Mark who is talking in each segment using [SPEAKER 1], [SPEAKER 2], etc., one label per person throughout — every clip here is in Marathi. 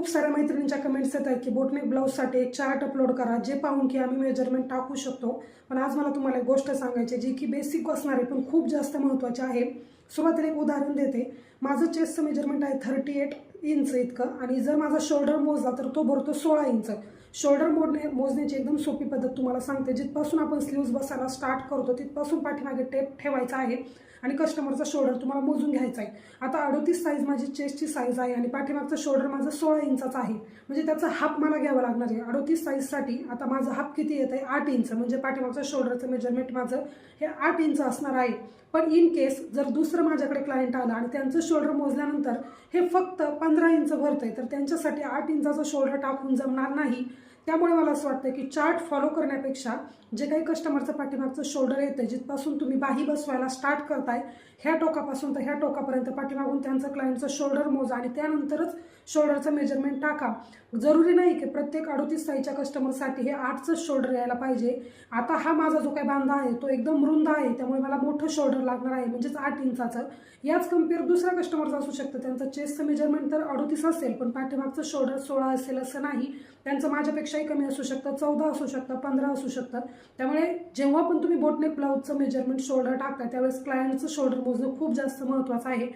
[SPEAKER 1] खूप साऱ्या मैत्रिणींच्या कमेंट्स येत आहेत की बोटनेक ब्लाऊजसाठी एक चार्ट अपलोड करा, जे पाहून की आम्ही मेजरमेंट टाकू शकतो. पण आज मला तुम्हाला एक गोष्ट सांगायची जी की बेसिक असणार आहे पण खूप जास्त महत्त्वाची आहे. सुरुवातीला एक उदाहरण देते. माझं चेस्टचं मेजरमेंट आहे 38 इंच इतकं आणि जर माझा शोल्डर मोजला तर तो भरतो 16 इंच. शोल्डर मोजण्याची एकदम सोपी पद्धत तुम्हाला सांगते. जिथपासून आपण स्लीव्ज बसायला स्टार्ट करतो तिथपासून पाठीमागे टेप ठेवायचा आहे आणि कस्टमरचा शोल्डर तुम्हाला मोजून घ्यायचा आहे. आता 38 साईज माझी चेस्टची साईज आहे आणि पाठीमागचं शोल्डर माझं 16 इंचाचा आहे, म्हणजे त्याचा हाफ मला घ्यावा लागणार आहे 38 साईजसाठी. आता माझं हाफ किती येत आहे 8 इंच, म्हणजे पाठीमागचं शोल्डरचं मेजरमेंट माझं हे 8 इंच असणार आहे. पण इन केस जर दुसरं माझ्याकडे क्लायंट आलं आणि त्यांचं शोल्डर मोजल्यानंतर हे फक्त 15 इंच भरतंय तर त्यांच्यासाठी 8 इंचाचं शोल्डर टाकून जमणार नाही. त्यामुळे मला असं वाटतं की चार्ट फॉलो करण्यापेक्षा जे काही कस्टमरचं पाठीमागचं शोल्डर येतं जिथपासून तुम्ही बाही बसवायला स्टार्ट करताय ह्या टोकापासून तर ह्या टोकापर्यंत पाठीमागून त्यांचं क्लायंटचं शोल्डर मोजा आणि त्यानंतरच शोल्डरचं मेजरमेंट टाका. जरुरी नाही की प्रत्येक 38 साईजच्या कस्टमरसाठी हे 8चंच शोल्डर यायला पाहिजे. आता हा माझा जो काही बांधा आहे तो एकदम रुंद आहे, त्यामुळे मला मोठं शोल्डर लागणार आहे, म्हणजेच 8 इंचाचं. याच कम्पेअर दुसऱ्या कस्टमरचं असू शकतं, त्यांचं चेस्टचं मेजरमेंट तर 38 असेल पण पाठीमागचं शोल्डर 16 असेल असं नाही. त्यांचं माझ्यापेक्षाही कमी असू शकतं, 14 असू शकतं, 15 असू शकतं. त्यामुळे जेव्हा पण तुम्ही बोटनेक ब्लाऊजचं मेजरमेंट शोल्डर टाकता त्यावेळेस क्लायंटचं शोल्डर मोजणं खूप जास्त महत्त्वाचं आहे.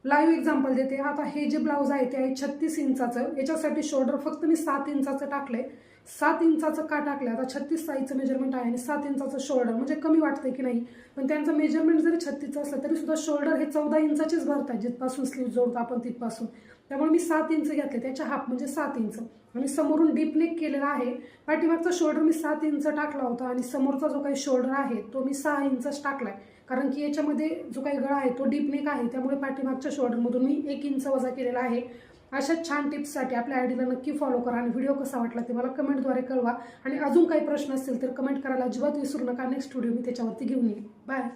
[SPEAKER 1] लाईव्ह एक्झाम्पल देते. आता हे जे ब्लाऊज आहे ते आहे 36 इंचाचं. याच्यासाठी शोल्डर फक्त मी 7 इंचाचं टाकलंय. 7 इंचाचं का टाकलं? आता 36 साईजचं मेजरमेंट आहे आणि 7 इंचाचं शोल्डर, म्हणजे कमी वाटतंय की नाही? पण त्यांचं मेजरमेंट जरी 36चं असलं तरी सुद्धा शोल्डर हे 14 इंचाचेच भरतात जिथपासून स्लीव जोडतो आपण तिथपासून. त्यामुळे मी 7 इंच घेतले, त्याच्या हाफ म्हणजे 7 इंच आणि समोरून डीप नेक केलेला आहे. पाठीमागचा शोल्डर मी 7 इंच टाकला होता आणि समोरचा जो काही शोल्डर आहे तो मी 6 इंचच टाकलाय, कारण की याच्यामध्ये जो काही गळा आहे तो डीप नेक आहे, त्यामुळे पाठीमागच्या शोल्डरमधून मी 1 इंच वजा केलेला आहे. अशा छान टिप्ससाठी आपल्या आयडीला नक्की फॉलो करा आणि व्हिडिओ कसा वाटला ते मला कमेंटद्वारे कळवा. आणि अजून काही प्रश्न असतील तर कमेंट करायला अजिबात विसरू नका. नेक्स्ट व्हिडिओ मी त्याच्यावरती घेऊन येईन. बाय.